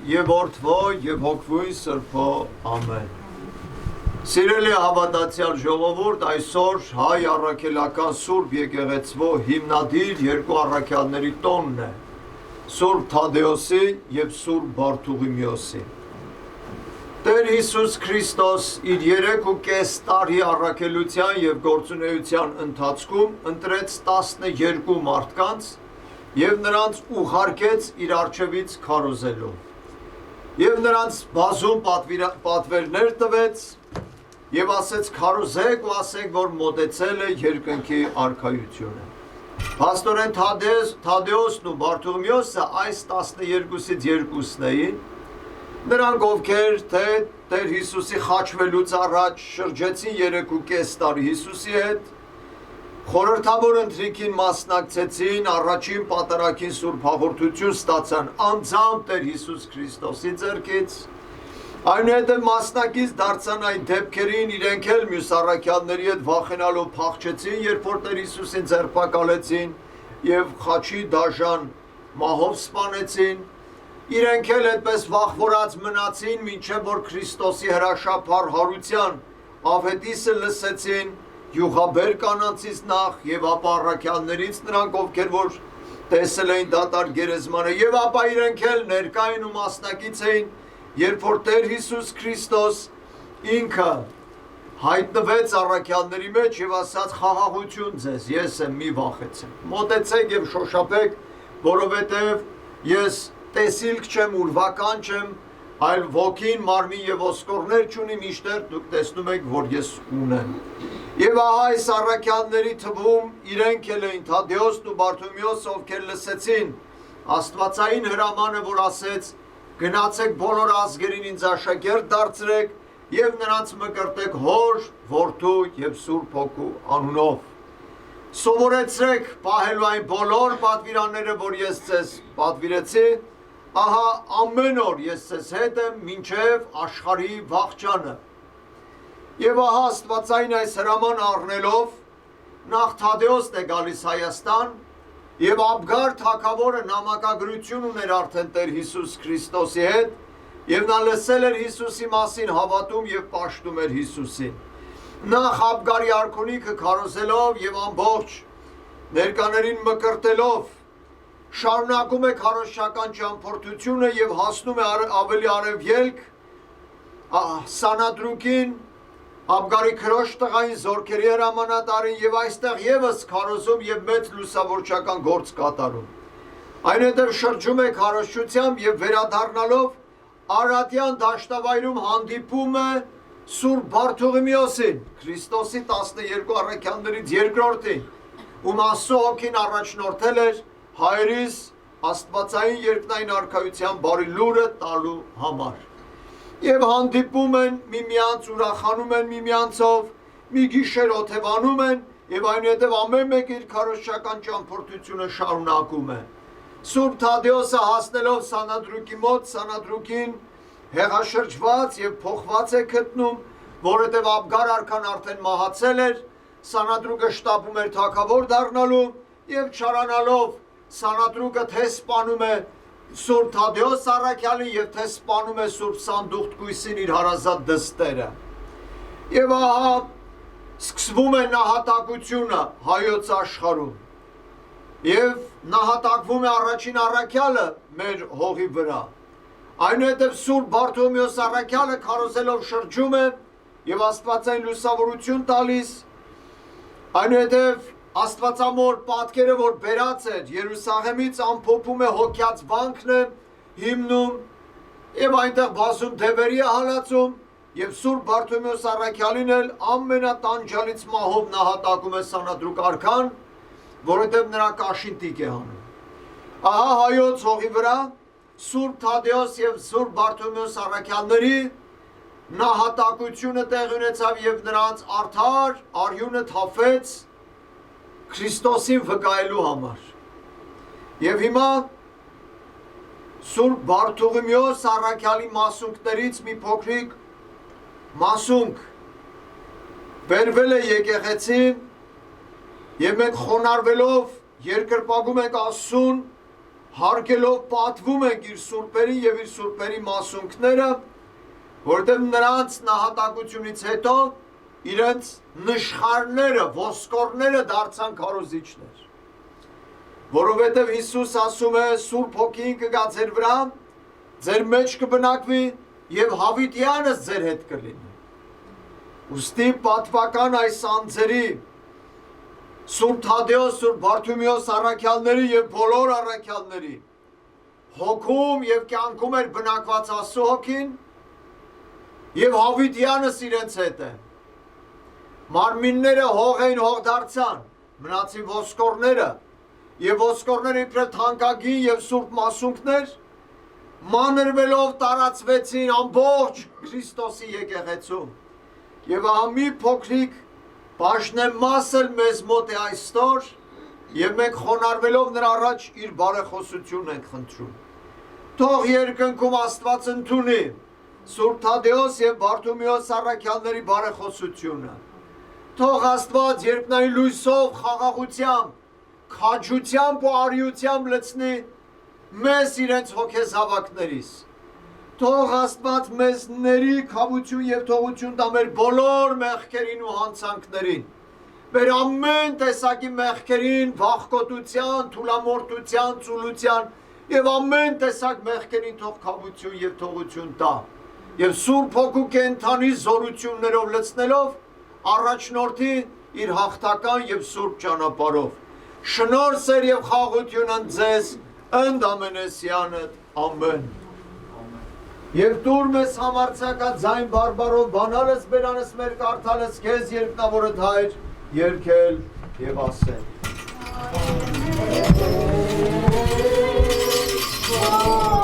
եւ Որդվո եւ Հոգվույն Սրբո ամեն։ Սիրելի հավատացյալ ժողովուրդ, այսօր հայ առաքելական Սուրբ եկեղեցվո հիմնադիր երկու առաքյալների տոնն է՝ Սուրբ Թադեոսի եւ Սուրբ Բարթուղիմեոսի։ Տեր Հիսուս Քրիստոս իր 3.5 տարի առաքելության եւ գործունեության ընթացքում ընտրեց 12 մարդկանց եւ նրանց ուղարկեց իր առջևից քարոզելով։ Եվ նրանց բազում պատվերներ տվեց եւ ասեց քարոզեք ու ասեք, որ մոտեցել է երկնքի արքայությունը։ Փաստորեն Թադեոսն ու Բարթուղիմեոսը այս 12-ից երկուսն էին, նրանք ովքեր թե Տեր Հիսուսի խաչվելուց առաջ շրջեցին 3.5 տարի Հիսուսի հետ, խորհրդավոր ընթրիքին մասնակցեցին, առաջին պատարագին Սուրբ հաղորդություն ստացան անձամբ Տեր Հիսուս Քրիստոսի ձեռքից, այնուհետև մասնակից դարձան այն դեպքերին, իրենք էլ մյուս առաքյալների հետ վախենալով փախչեցին, երբ որ Տեր Հիսուսին ձերբակալեցին եւ խաչի դաժան մահով սպանեցին, իրենք էլ այդպես վախվորած մնացին, մինչև որ Քրիստոսի հրաշափառ հարության աղետիսը լսեցին յուղաբեր կանանցից նախ եւ ապա առաքյալներից նրանք, ովքեր որ տեսել էին դատարկ գերեզմանը, եւ ապա իրենք էլ ներկային ու մասնակից էին, երբ որ Տեր Հիսուս Քրիստոս ինքը հայտնվեց առաքյալների մեջ եւ ասաց խաղաղություն ձեզ, ես եմ, մի վախեցեք, մոտեցեք եւ շոշափեք, որովհետեւ ես տեսիլք չեմ, ուրվական չեմ, այլ ոգին, մարմին եւ ոսկորներ չունի, միշտեր դուք տեսնում եք, որ ես ունեմ։ Եվ ահա այս առաքյալների թվում իրենք էլ էին Թադեոսն ու Բարթուղիմեոսը, ովքեր լսեցին Աստվածային հրամանը, որ ասեց գնացեք բոլոր ազգերին ինձ աշակերտ դարձրեք եւ նրանց մկրտեք Հոր, Որդու եւ Սուրբ Հոգու անունով։ Սովորեցրեք պահելու այն բոլոր պատվիրանները, որ ես ձեզ պատվիրեցի, ահա ամեն օր ես ձեզ հետ եմ մինչև աշխարհի վախճանը։ Եվ ահա Աստվածային այս հրաման առնելով նախ Թադեոսն է գալիս Հայաստան եւ Աբգար թագավորը նամակագրություն ուներ արդեն Տեր Հիսուս Քրիստոսի հետ եւ նա լսել էր Հիսուսի մասին, հավատում եւ պաշտում էր Հիսուսին։ Նախ Աբգարի արքունիքը քարոզելով եւ ամբողջ ներկաներին մկրտելով շարունակում է քարոզչական ճամփորդությունը եւ հասնում է ավելի արևելք Սանադրուկին, Աբգարի քրոջ տղային, զորքերի հրամանատարին եւ այստեղ եւս քարոզում եւ մեծ լուսավորչական գործ կատարում։ Այնուհետև շրջում է քարոզչությամբ եւ վերադառնալով Արարատյան դաշտավայրում հանդիպում է Սուրբ Բարթուղիմեոսին, Քրիստոսի 12 առաքյալներից երկրորդին, ում Աստծո հոգին առաջնորդել էր հայրիս Աստվածային երկնային արքայության բարի լուրը տալու համար։ Եվ հանդիպում են միմյանց, ուրախանում են միմյանցով, մի գիշեր օթևանում են եւ այնուհետեւ ամեն մեկը իր քարոզչական ճամփորդությունը շարունակում է։ Սուրբ Թադեոսը հասնելով Սանադրուկի մոտ, Սանադրուկին հեղաշրջված եւ փոխված է գտնում, որովհետեւ Աբգար արքան արդեն մահացել էր, Սանադրուկը շտապում էր թագավոր դառնալու եւ չարանալով Սանադրուկը թե սպանում է Սուրբ Թադեոս առաքյալին եւ թե սպանում է Սուրբ Սանդուղթկույսին իր հարազատ դստերը։ Եվ ահա սկսվում է նահատակությունը հայոց աշխարհում։ Եվ նահատակվում է առաջին առաքյալը մեր հողի վրա։ Այնուհետև Սուրբ Բարթուղիմեոս առաքյալը քարոզելով շրջում է եւ Աստվածային լուսավորություն տալիս։ Այնուհետև Աստվածամոր պատկերը, որ բերած էր Երուսաղեմից, ամփոփում է հոգյաց վանքն է, հիմնում եւ այնտեղ բազում դևերի է հալածում եւ Սուրբ Բարթուղիմեոս առաքյալին էլ ամենատանջալից մահով նահատակում է Սանադրուկ արքան, որովհետեւ նրա կաշին տիկ է հանում։ Ահա հայոց հողի վրա Սուրբ Թադեոս եւ Սուրբ Բարթուղիմեոս առաքյալների նահատակությունը տեղի ունեցավ եւ նրանց արդար արյունը թափվեց Քրիստոսին վկայելու համար։ Եվ հիմա Սուրբ Բարթուղիմեոս առաքյալի մասունքներից մի փոքրիկ մասունք բերվել է եկեղեցին եւ մենք խոնարհվելով երկրպագում ենք Աստծուն, հարգելով պատվում ենք իր սուրբերին և իր սուրբերի մասունքները, որտեղ նրանց նահատակությունից հետո իրենց նշխարները, ոսկորները դարձան քարոզիչներ, որովհետև Հիսուս ասում է Սուրբ Հոգին կգա ձեր վրա, ձեր մեջ կբնակվի և հավիտյանս ձեր հետ կլինի։ Ուստի պատվական այս անձերի Սուրբ Թադեոս, Սուրբ Բարդումեոս առաքյալների և բոլոր առաքյալների հոգում և կյանքում էր բնակված Աստծո Հոգին և հավիտյանս իրենց հետ է։ Մարմինները հող էին, հող դարձան, մնացին ոսկորները, և ոսկորները իբրև թանկագին և սուրբ մասունքներ, մանրվելով տարածվեցին ամբողջ Քրիստոսի եկեղեցում։ Եվ ահա մի փոքրիկ պաշտամաս էլ մեզ մոտ է այսօր, և մենք խոնարհվելով նրա առաջ իր բարեխոսությունն ենք խնդրում։ Թող երկնքում Աստված ընդունի Սուրբ Թադեոս և Բարդումեոս առաքյալների բարեխոսությունը։ Թող Աստված երկնային լույսով, խաղաղությամբ, քաջությամբ ու արիությամբ լցնի մեզ իրենց հոգեզավակներից։ Թող Աստված մեզ ների քավություն և թողություն տա մեր բոլոր մեղքերին ու հանցանքներին, մեր ամեն տեսակի մեղքերին, վախկոտության, թուլամորթության, ծուլության և ամեն տեսակ մեղքերին թող քավություն և թողություն տա և Սուրբ Հոգու կենդանի զորություններով լցնելով առաջնորդի իր հաղթական և սուրբ ճանապարհով։ Շնորհ, սեր և խաղաղություն ընդ ձեզ, ընդ ամենեսյանդ, ամեն։ Եվ տուր մեզ համարձակաձայն բարբարով բանալս բերանս մեր կարդալս քեզ երկնավորդ Հայր, երգել և ասել։